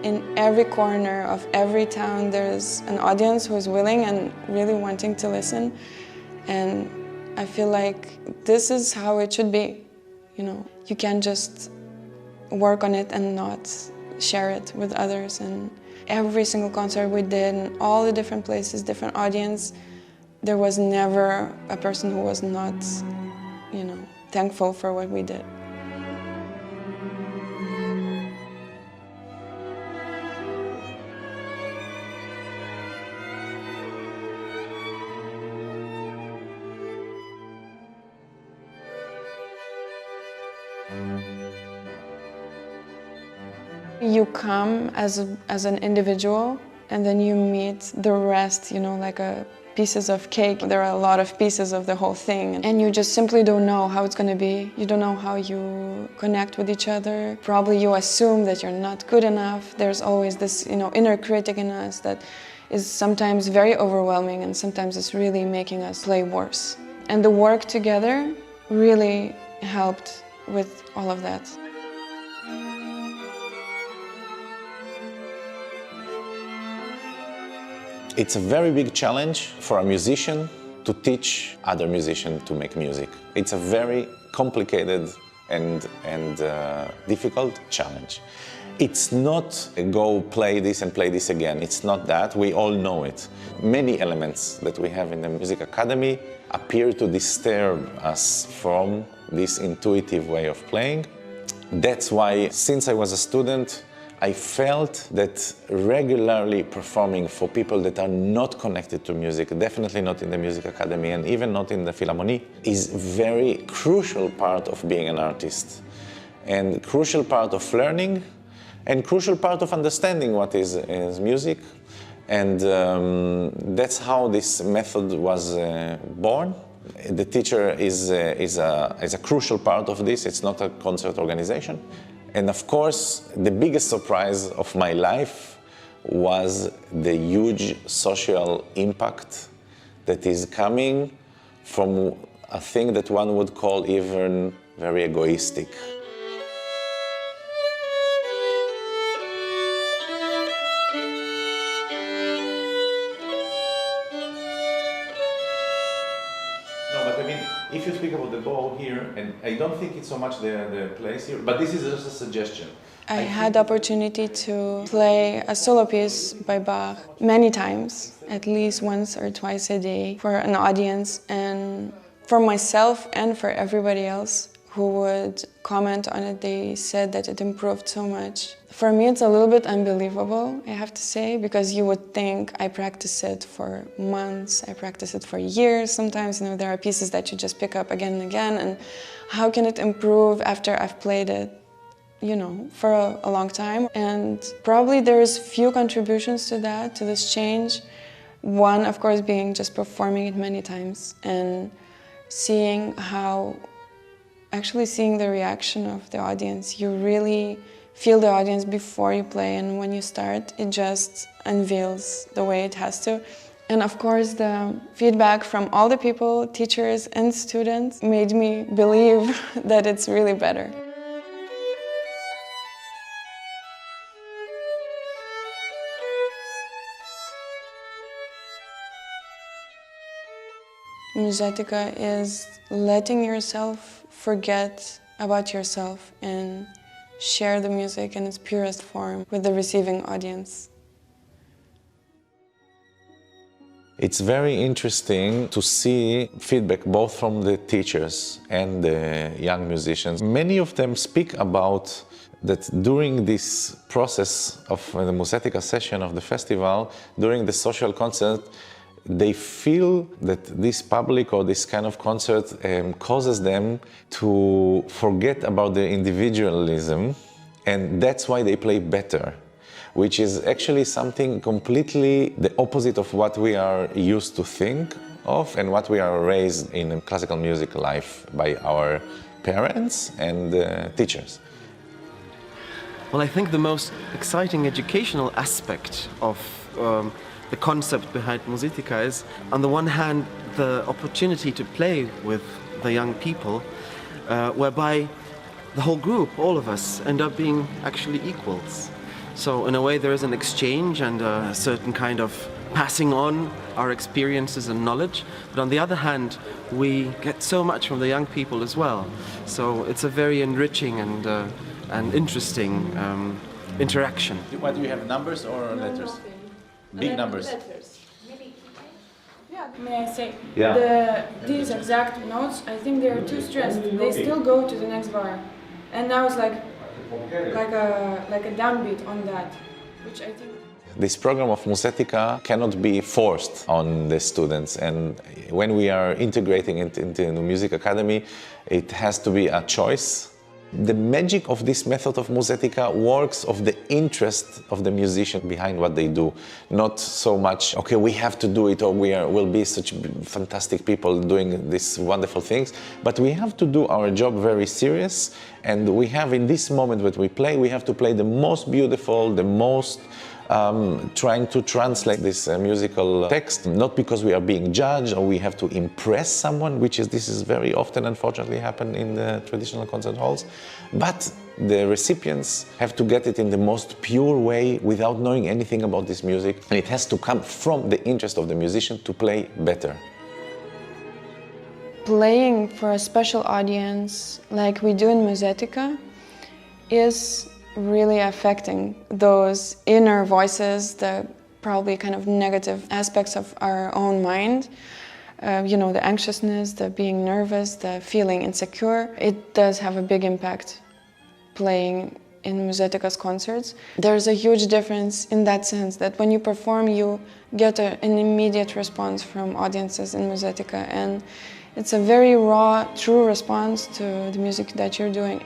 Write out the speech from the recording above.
In every corner of every town, there's an audience who is willing and really wanting to listen. And I feel like this is how it should be. You know, you can't just work on it and not share it with others. And every single concert we did, in all the different places, different audience, there was never a person who was not, you know, thankful for what we did. You come as an individual, and then you meet the rest, you know, like pieces of cake. There are a lot of pieces of the whole thing, and you just simply don't know how it's going to be. You don't know how you connect with each other. Probably you assume that you're not good enough. There's always this, you know, inner critic in us that is sometimes very overwhelming, and sometimes it's really making us play worse. And the work together really helped with all of that. It's a very big challenge for a musician to teach other musicians to make music. It's a very complicated and difficult challenge. It's not a go play this and play this again. It's not that. We all know it. Many elements that we have in the music academy appear to disturb us from this intuitive way of playing. That's why, since I was a student, I felt that regularly performing for people that are not connected to music, definitely not in the music academy and even not in the Philharmonie, is a very crucial part of being an artist, and crucial part of learning, and crucial part of understanding what is music. And that's how this method was born. The teacher is a crucial part of this. It's not a concert organization. And of course, the biggest surprise of my life was the huge social impact that is coming from a thing that one would call even very egoistic. If you speak about the bow here, and I don't think it's so much the place here, but this is just a suggestion. I had the opportunity to play a solo piece by Bach many times, at least once or twice a day, for an audience, and for myself and for everybody else who would comment on it. They said that it improved so much. For me, it's a little bit unbelievable, I have to say, because you would think I practice it for months, I practice it for years. Sometimes, you know, there are pieces that you just pick up again and again, and how can it improve after I've played it, you know, for a long time? And probably there's few contributions to that, to this change. One, of course, being just performing it many times and seeing the reaction of the audience. You really feel the audience before you play, and when you start, it just unveils the way it has to. And of course, the feedback from all the people, teachers and students, made me believe that it's really better. Musethica is letting yourself forget about yourself and share the music in its purest form with the receiving audience. It's very interesting to see feedback both from the teachers and the young musicians. Many of them speak about that during this process of the Musethica session of the festival, during the social concert, they feel that this public or this kind of concert causes them to forget about the individualism, and that's why they play better, which is actually something completely the opposite of what we are used to think of and what we are raised in classical music life by our parents and teachers. Well, I think the most exciting educational aspect of the concept behind Musethica is, on the one hand, the opportunity to play with the young people, whereby the whole group, all of us, end up being actually equals. So in a way there is an exchange and a certain kind of passing on our experiences and knowledge. But on the other hand, we get so much from the young people as well. So it's a very enriching and interesting interaction. What do you have, numbers or letters? Big numbers. Yeah, may I say? Yeah. These exact notes, I think they are too stressed. They still go to the next bar. And now it's like a downbeat on that, which I think... This program of Musethica cannot be forced on the students, and when we are integrating it into the music academy, it has to be a choice. The magic of this method of Musethica works of the interest of the musician behind what they do. Not so much, okay, we have to do it or we'll be such fantastic people doing these wonderful things, but we have to do our job very serious, and we have in this moment that we have to play the most beautiful, the most trying to translate this musical text, not because we are being judged or we have to impress someone, this is very often unfortunately happen in the traditional concert halls, but the recipients have to get it in the most pure way without knowing anything about this music, and it has to come from the interest of the musician to play better. Playing for a special audience like we do in Musethica is really affecting those inner voices, the probably kind of negative aspects of our own mind. You know, the anxiousness, the being nervous, the feeling insecure. It does have a big impact playing in Musethica's concerts. There's a huge difference in that sense, that when you perform you get an immediate response from audiences in Musethica, and it's a very raw, true response to the music that you're doing.